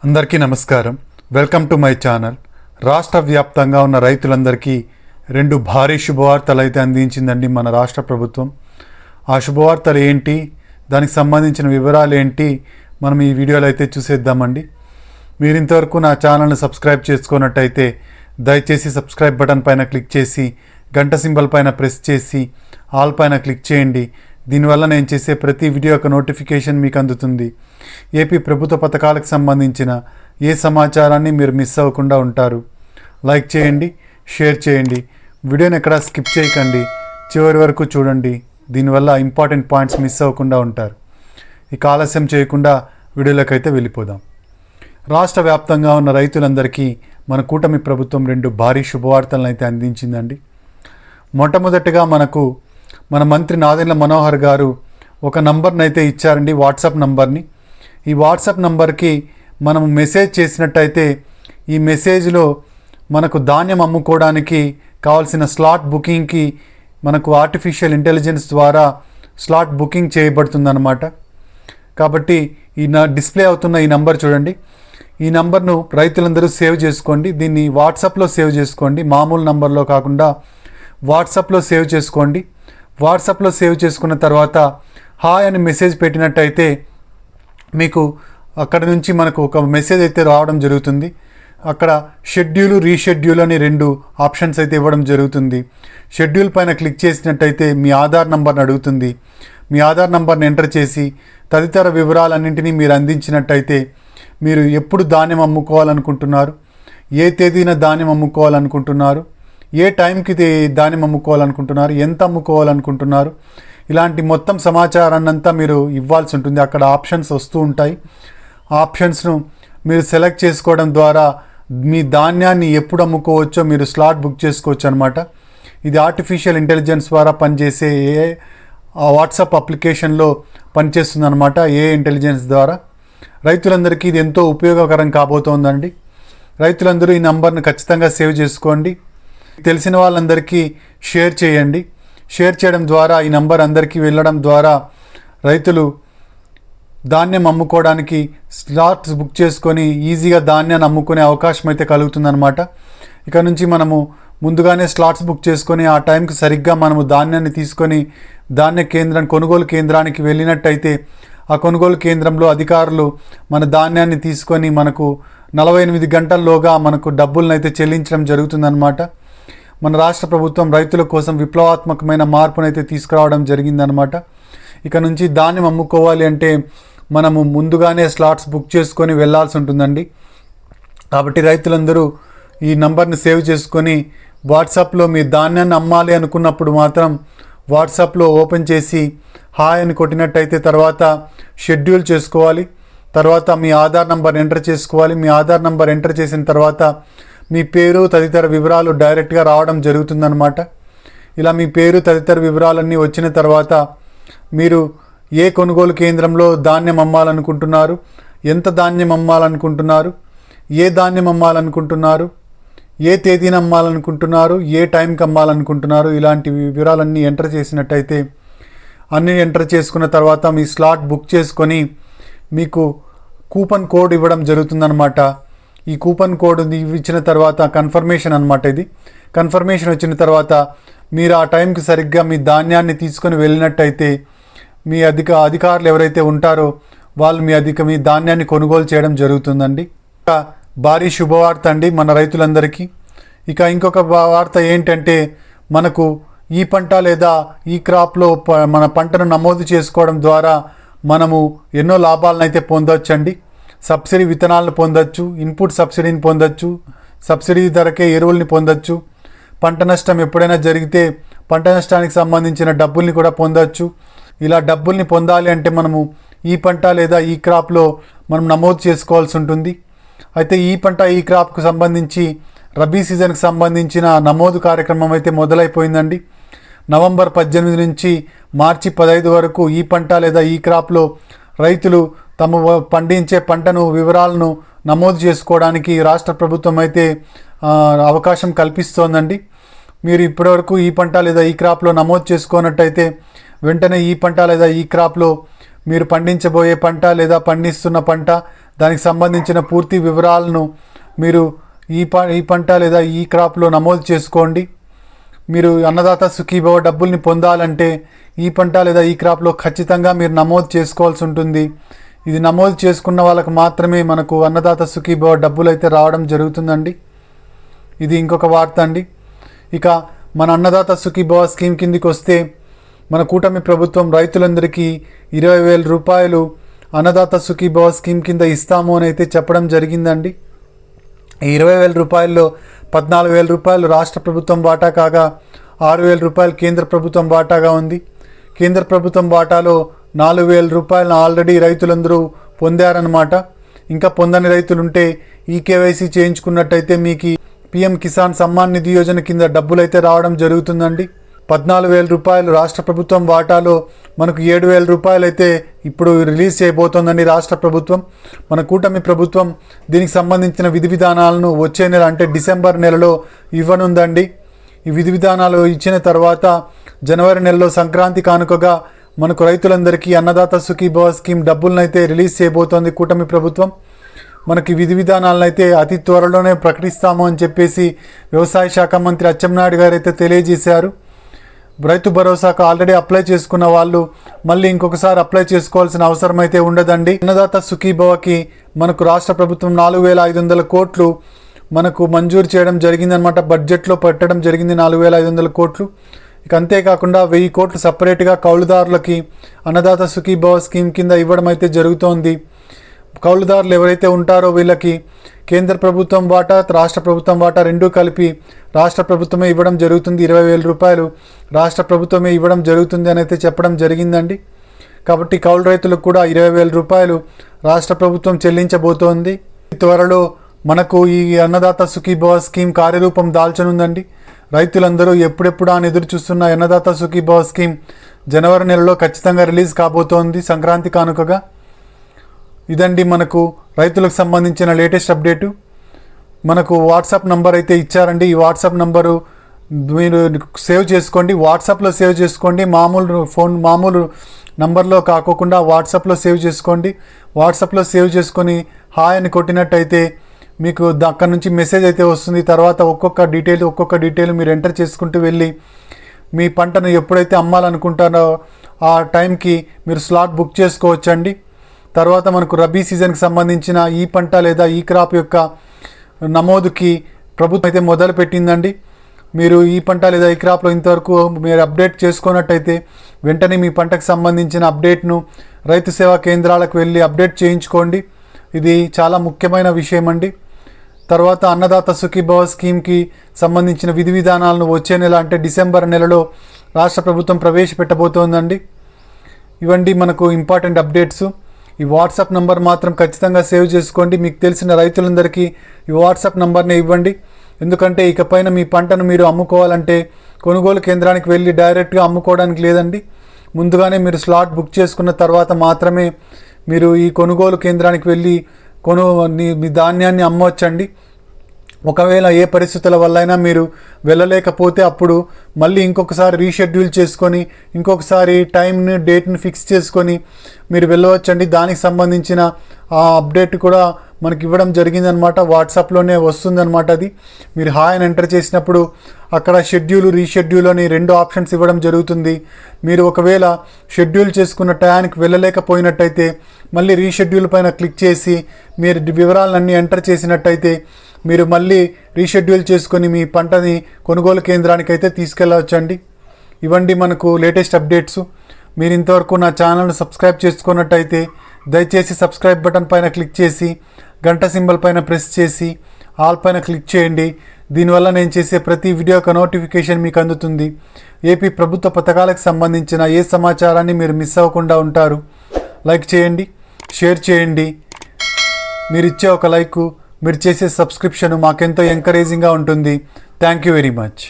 అందరికీ నమస్కారం. Welcome to my channel. రాష్ట్ర వ్యాప్తంగా ఉన్న రైతులందరికీ రెండు భారీ శుభవార్తలు అయితే అందించిందండి మన రాష్ట్ర ప్రభుత్వం. ఆ శుభవార్తలు ఏంటి, దానికి సంబంధించిన వివరాలు ఏంటి, మనం ఈ వీడియోలో అయితే చూసేద్దామండి. మీరు ఇంతవరకు నా ఛానల్ని సబ్స్క్రైబ్ చేసుకున్నట్టయితే దయచేసి సబ్స్క్రైబ్ బటన్ పైన క్లిక్ చేసి గంట సింబల్ పైన ప్రెస్ చేసి ఆల్ పైన క్లిక్ చేయండి. దీనివల్ల నేను చేసే ప్రతి వీడియో యొక్క నోటిఫికేషన్ మీకు అందుతుంది. ఏపీ ప్రభుత్వ పథకాలకు సంబంధించిన ఏ సమాచారాన్ని మీరు మిస్ అవ్వకుండా ఉంటారు. లైక్ చేయండి, షేర్ చేయండి, వీడియోని ఎక్కడా స్కిప్ చేయకండి, చివరి వరకు చూడండి. దీనివల్ల ఇంపార్టెంట్ పాయింట్స్ మిస్ అవ్వకుండా ఉంటారు. ఇక ఆలస్యం చేయకుండా వీడియోలోకి అయితే వెళ్ళిపోదాం. రాష్ట్ర వ్యాప్తంగా ఉన్న రైతులందరికీ మన కూటమి ప్రభుత్వం రెండు భారీ శుభవార్తలను అయితే అందించిందండి. మొట్టమొదటిగా మన మంత్రి నాదెండ్ల మనోహర్ గారు ఒక నంబర్ని అయితే ఇచ్చారండి, వాట్సాప్ నంబర్ని. ఈ వాట్సాప్ నంబర్కి మనం మెసేజ్ చేసినట్టయితే ఈ మెసేజ్లో మనకు ధాన్యం అమ్ముకోవడానికి కావాల్సిన స్లాట్ బుకింగ్కి మనకు ఆర్టిఫిషియల్ ఇంటెలిజెన్స్ ద్వారా స్లాట్ బుకింగ్ చేయబడుతుందన్నమాట. కాబట్టి డిస్ప్లే అవుతున్న ఈ నంబర్ చూడండి. ఈ నంబర్ను రైతులందరూ సేవ్ చేసుకోండి. దీన్ని వాట్సాప్లో సేవ్ చేసుకోండి, మామూలు నంబర్లో కాకుండా వాట్సాప్లో సేవ్ చేసుకోండి. వాట్సాప్లో సేవ్ చేసుకున్న తర్వాత హాయ్ అని మెసేజ్ పెట్టినట్టయితే మీకు అక్కడ నుంచి మనకు ఒక మెసేజ్ అయితే రావడం జరుగుతుంది. అక్కడ షెడ్యూల్, రీషెడ్యూల్ అని రెండు ఆప్షన్స్ అయితే ఇవ్వడం జరుగుతుంది. షెడ్యూల్ పైన క్లిక్ చేసినట్టయితే మీ ఆధార్ నంబర్ని అడుగుతుంది. మీ ఆధార్ నంబర్ని ఎంటర్ చేసి తదితర వివరాలన్నింటినీ మీరు అందించినట్టయితే మీరు ఎప్పుడు ధాన్యం అమ్ముకోవాలనుకుంటున్నారు, ఏ తేదీన ధాన్యం అమ్ముకోవాలనుకుంటున్నారు, ఏ టైంకి ధాన్యం అమ్ముకోవాలనుకుంటున్నారు, ఎంత అమ్ముకోవాలనుకుంటున్నారు, ఇలాంటి మొత్తం సమాచారాన్ని అంతా మీరు ఇవ్వాల్సి ఉంటుంది. అక్కడ ఆప్షన్స్ వస్తూ ఉంటాయి. ఆ ఆప్షన్స్ను మీరు సెలెక్ట్ చేసుకోవడం ద్వారా మీ ధాన్యాన్ని ఎప్పుడు అమ్ముకోవచ్చో మీరు స్లాట్ బుక్ చేసుకోవచ్చు అనమాట. ఇది ఆర్టిఫిషియల్ ఇంటెలిజెన్స్ ద్వారా పనిచేసే వాట్సాప్ అప్లికేషన్లో పనిచేస్తుంది అనమాట. ఇంటెలిజెన్స్ ద్వారా రైతులందరికీ ఇది ఎంతో ఉపయోగకరం కాబోతోందండి. రైతులందరూ ఈ నంబర్ను ఖచ్చితంగా సేవ్ చేసుకోండి. తెలిసిన వాళ్ళందరికీ షేర్ చేయండి. షేర్ చేయడం ద్వారా ఈ నంబర్ అందరికీ వెళ్ళడం ద్వారా రైతులు ధాన్యం అమ్ముకోవడానికి స్లాట్స్ బుక్ చేసుకొని ఈజీగా ధాన్యాన్ని అమ్ముకునే అవకాశం అయితే కలుగుతుందన్నమాట. ఇక నుంచి మనము ముందుగానే స్లాట్స్ బుక్ చేసుకొని ఆ టైంకి సరిగ్గా మనము ధాన్యాన్ని తీసుకొని కొనుగోలు కేంద్రానికి వెళ్ళినట్టయితే ఆ కొనుగోలు కేంద్రంలో అధికారులు మన ధాన్యాన్ని తీసుకొని మనకు 48 గంటల్లోగా మనకు డబ్బులను అయితే చెల్లించడం జరుగుతుందన్నమాట. మన రాష్ట్ర ప్రభుత్వం రైతుల కోసం విప్లవాత్మకమైన మార్పునైతే తీసుకురావడం జరిగిందనమాట. ఇక నుంచి ధాన్యం అమ్ముకోవాలి అంటే మనము ముందుగానే స్లాట్స్ బుక్ చేసుకొని వెళ్ళాల్సి ఉంటుందండి. కాబట్టి రైతులందరూ ఈ నంబర్ని సేవ్ చేసుకొని వాట్సాప్లో మీ ధాన్యాన్ని అమ్మాలి అనుకున్నప్పుడు మాత్రం వాట్సాప్లో ఓపెన్ చేసి హాయ్ అని కొట్టినట్టయితే తర్వాత షెడ్యూల్ చేసుకోవాలి. తర్వాత మీ ఆధార్ నంబర్ ఎంటర్ చేసుకోవాలి. మీ ఆధార్ నంబర్ ఎంటర్ చేసిన తర్వాత మీ పేరు తదితర వివరాలు డైరెక్ట్గా రావడం జరుగుతుందన్నమాట. ఇలా మీ పేరు తదితర వివరాలన్నీ వచ్చిన తర్వాత మీరు ఏ కొనుగోలు కేంద్రంలో ధాన్యం అమ్మాలనుకుంటున్నారు, ఎంత ధాన్యం అమ్మాలనుకుంటున్నారు, ఏ ధాన్యం అమ్మాలనుకుంటున్నారు, ఏ తేదీన అమ్మాలనుకుంటున్నారు, ఏ టైంకి అమ్మాలనుకుంటున్నారు, ఇలాంటి వివరాలన్నీ ఎంటర్ చేసినట్టయితే అన్నీ ఎంటర్ చేసుకున్న తర్వాత మీ స్లాట్ బుక్ చేసుకొని మీకు కూపన్ కోడ్ ఇవ్వడం జరుగుతుందన్నమాట. ఈ కూపన్ కోడ్ ఇచ్చిన తర్వాత కన్ఫర్మేషన్ అనమాట. ఇది కన్ఫర్మేషన్ వచ్చిన తర్వాత మీరు ఆ టైంకి సరిగ్గా మీ ధాన్యాన్ని తీసుకొని వెళ్ళినట్టయితే మీ అధికారులు ఎవరైతే ఉంటారో వాళ్ళు మీ ధాన్యాన్ని కొనుగోలు చేయడం జరుగుతుందండి. భారీ శుభవార్త అండి మన రైతులందరికీ. ఇక ఇంకొక వార్త ఏంటంటే మనకు ఈ పంట లేదా ఈ క్రాప్లో మన పంటను నమోదు చేసుకోవడం ద్వారా మనము ఎన్నో లాభాలను అయితే పొందవచ్చండి. సబ్సిడీ విత్తనాలను పొందొచ్చు, ఇన్పుట్ సబ్సిడీని పొందొచ్చు, సబ్సిడీ ధరకే ఎరువుల్ని పొందొచ్చు. పంట నష్టం ఎప్పుడైనా జరిగితే పంట నష్టానికి సంబంధించిన డబ్బుల్ని కూడా పొందొచ్చు. ఇలా డబ్బుల్ని పొందాలి అంటే మనము ఈ పంట లేదా ఈ క్రాప్లో మనం నమోదు చేసుకోవాల్సి ఉంటుంది. అయితే ఈ పంట ఈ క్రాప్కు సంబంధించి రబీ సీజన్కి సంబంధించిన నమోదు కార్యక్రమం అయితే మొదలైపోయిందండి. నవంబర్ 18 నుంచి మార్చి 15 వరకు ఈ పంట లేదా ఈ క్రాప్లో రైతులు తమ పండించే పంటను వివరాలను నమోదు చేసుకోవడానికి రాష్ట్ర ప్రభుత్వం అయితే అవకాశం కల్పిస్తోందండి. మీరు ఇప్పటివరకు ఈ పంట లేదా ఈ క్రాప్లో నమోదు చేసుకున్నట్టయితే వెంటనే ఈ పంట లేదా ఈ క్రాప్లో మీరు పండించబోయే పంట లేదా పండిస్తున్న పంట దానికి సంబంధించిన పూర్తి వివరాలను మీరు ఈ పంట లేదా ఈ క్రాప్లో నమోదు చేసుకోండి. మీరు అన్నదాత సుఖీభవ డబ్బుల్ని పొందాలంటే ఈ పంట లేదా ఈ క్రాప్లో ఖచ్చితంగా మీరు నమోదు చేసుకోవాల్సి ఉంటుంది. ఇది నమోదు చేసుకున్న వాళ్ళకు మాత్రమే మనకు అన్నదాత సుఖీభవ డబ్బులు అయితే రావడం జరుగుతుందండి. ఇది ఇంకొక వార్త అండి. ఇక మన అన్నదాత సుఖీభవ స్కీమ్ కిందికి వస్తే మన కూటమి ప్రభుత్వం రైతులందరికీ 20,000 రూపాయలు అన్నదాత సుఖీభవ స్కీమ్ కింద ఇస్తాము అని అయితే చెప్పడం జరిగిందండి. ఈ 20,000 రూపాయల్లో 14,000 రూపాయలు రాష్ట్ర ప్రభుత్వం వాటా కాగా 6,000 రూపాయలు కేంద్ర ప్రభుత్వం వాటాగా ఉంది. కేంద్ర ప్రభుత్వం వాటాలో 4,000 రూపాయలను ఆల్రెడీ రైతులందరూ పొందారన్నమాట. ఇంకా పొందని రైతులుంటే ఈ కేవైసీ చేయించుకున్నట్టయితే మీకు పిఎం కిసాన్ సమ్మాన్ నిధి యోజన కింద డబ్బులైతే రావడం జరుగుతుందండి. 14,000 రూపాయలు రాష్ట్ర ప్రభుత్వం వాటాలో మనకు 7,000 రూపాయలు అయితే ఇప్పుడు రిలీజ్ చేయబోతోందండి రాష్ట్ర ప్రభుత్వం. మన కూటమి ప్రభుత్వం దీనికి సంబంధించిన విధి విధానాలను వచ్చే నెల అంటే డిసెంబర్ నెలలో ఇవ్వనుందండి. ఈ విధి విధానాలు ఇచ్చిన తర్వాత జనవరి నెలలో సంక్రాంతి కానుకగా మనకు రైతులందరికీ అన్నదాత సుఖీభవ స్కీమ్ డబ్బులను అయితే రిలీజ్ చేయబోతోంది కూటమి ప్రభుత్వం. మనకి విధి విధానాలను అయితే అతి త్వరలోనే ప్రకటిస్తాము అని చెప్పేసి వ్యవసాయ శాఖ మంత్రి అచ్చెన్నాయుడు గారు అయితే తెలియజేశారు. రైతు భరోసాకు ఆల్రెడీ అప్లై చేసుకున్న వాళ్ళు మళ్ళీ ఇంకొకసారి అప్లై చేసుకోవాల్సిన అవసరం అయితే ఉండదండి. అన్నదాత సుఖీభవకి మనకు రాష్ట్ర ప్రభుత్వం 4,500 కోట్లు మనకు మంజూరు చేయడం జరిగిందనమాట. బడ్జెట్లో పెట్టడం జరిగింది 4,500 కోట్లు. ఇక అంతేకాకుండా 1,000 కోట్లు సపరేట్గా కౌలుదారులకి అన్నదాత సుఖీభవ స్కీమ్ కింద ఇవ్వడం అయితే జరుగుతోంది. కౌలుదారులు ఎవరైతే ఉంటారో వీళ్ళకి కేంద్ర ప్రభుత్వం వాటా రాష్ట్ర ప్రభుత్వం వాటా రెండూ కలిపి రాష్ట్ర ప్రభుత్వమే ఇవ్వడం జరుగుతుంది. 20,000 రూపాయలు రాష్ట్ర ప్రభుత్వమే ఇవ్వడం జరుగుతుంది అని అయితే చెప్పడం జరిగిందండి. కాబట్టి కౌలు రైతులకు కూడా 20,000 రూపాయలు రాష్ట్ర ప్రభుత్వం చెల్లించబోతోంది. త్వరలో మనకు ఈ అన్నదాత సుఖీభవ స్కీమ్ కార్యరూపం దాల్చనుందండి. రైతులందరూ ఎప్పుడెప్పుడు అని ఎదురు చూస్తున్న అన్నదాత సుఖీభవ స్కీమ్ జనవరి నెలలో ఖచ్చితంగా రిలీజ్ కాబోతోంది సంక్రాంతి కానుకగా. ఇదండి మనకు రైతులకు సంబంధించిన లేటెస్ట్ అప్డేటు. మనకు వాట్సాప్ నంబర్ అయితే ఇచ్చారండి. ఈ వాట్సాప్ నంబరు మీరు సేవ్ చేసుకోండి, వాట్సాప్లో సేవ్ చేసుకోండి. మామూలు నంబర్లో కాకోకుండా వాట్సాప్లో సేవ్ చేసుకోండి. వాట్సాప్లో సేవ్ చేసుకొని హాయ్ అని కొట్టినట్టయితే మీకు అక్కడ నుంచి మెసేజ్ అయితే వస్తుంది. తర్వాత ఒక్కొక్క డీటెయిల్ మీరు ఎంటర్ చేసుకుంటూ వెళ్ళి మీ పంటను ఎప్పుడైతే అమ్మాలనుకుంటారో ఆ టైంకి మీరు స్లాట్ బుక్ చేసుకోవచ్చండి. తర్వాత మనకు రబీ సీజన్కి సంబంధించిన ఈ పంట లేదా ఈ క్రాప్ యొక్క నమోదుకి ప్రభుత్వం అయితే మొదలు పెట్టిందండి. మీరు ఈ పంట లేదా ఈ క్రాప్లో ఇంతవరకు మీరు అప్డేట్ చేసుకున్నట్టయితే వెంటనే మీ పంటకు సంబంధించిన అప్డేట్ను రైతు సేవా కేంద్రాలకు వెళ్ళి అప్డేట్ చేయించుకోండి. ఇది చాలా ముఖ్యమైన విషయం అండి. తర్వాత అన్నదాత సుఖీభవ స్కీమ్కి సంబంధించిన విధి విధానాలను వచ్చే నెల అంటే డిసెంబర్ నెలలో రాష్ట్ర ప్రభుత్వం ప్రవేశపెట్టబోతోందండి. ఇవండి మనకు ఇంపార్టెంట్ అప్డేట్స్. ఈ వాట్సాప్ నంబర్ మాత్రం ఖచ్చితంగా సేవ్ చేసుకోండి. మీకు తెలిసిన రైతులందరికీ ఈ వాట్సాప్ నంబర్ని ఇవ్వండి. ఎందుకంటే ఇకపైన మీ పంటను మీరు అమ్ముకోవాలంటే కొనుగోలు కేంద్రానికి వెళ్ళి డైరెక్ట్గా అమ్ముకోవడానికి లేదండి. ముందుగానే మీరు స్లాట్ బుక్ చేసుకున్న తర్వాత మాత్రమే మీరు ఈ కొనుగోలు కేంద్రానికి వెళ్ళి మీ ధాన్యాన్ని అమ్మవచ్చండి. ఒకవేళ ఏ పరిస్థితుల వల్లైనా మీరు వెళ్ళలేకపోతే అప్పుడు మళ్ళీ ఇంకొకసారి రీషెడ్యూల్ చేసుకొని ఇంకొకసారి టైంని డేట్ని ఫిక్స్ చేసుకొని మీరు వెళ్ళవచ్చండి. దానికి సంబంధించిన ఆ అప్డేట్ కూడా మనకి ఇవ్వడం జరిగిందనమాట. వాట్సాప్లోనే వస్తుందన్నమాట. అది మీరు హాయ్ అని ఎంటర్ చేసినప్పుడు అక్కడ షెడ్యూల్ రీషెడ్యూల్ అని 2 ఆప్షన్స్ ఇవ్వడం జరుగుతుంది. మీరు ఒకవేళ షెడ్యూల్ చేసుకున్న టయానికి వెళ్ళలేకపోయినట్టయితే మళ్ళీ రీషెడ్యూల్ పైన క్లిక్ చేసి మీరు వివరాలన్నీ ఎంటర్ చేసినట్టయితే మీరు మళ్ళీ రీషెడ్యూల్ చేసుకొని మీ పంటని కొనుగోలు కేంద్రానికి అయితే తీసుకెళ్ళవచ్చండి. ఇవండి మనకు లేటెస్ట్ అప్డేట్స్. మీరు ఇంతవరకు నా ఛానల్ను సబ్స్క్రైబ్ చేసుకున్నట్టయితే దయచేసి సబ్స్క్రైబ్ బటన్ పైన క్లిక్ చేసి గంట సింబల్ పైన ప్రెస్ చేసి ఆల్ పైన క్లిక్ చేయండి. దీనివల్ల నేను చేసే ప్రతి వీడియో యొక్క నోటిఫికేషన్ మీకు అందుతుంది. ఏపీ ప్రభుత్వ పథకాలకు సంబంధించిన ఏ సమాచారాన్ని మీరు మిస్ అవ్వకుండా ఉంటారు. లైక్ చేయండి, షేర్ చేయండి. మీరు ఇచ్చే ఒక లైకు, మీరు చేసే సబ్స్క్రిప్షన్ మాకెంతో ఎంకరేజింగ్గా ఉంటుంది. Thank you very much.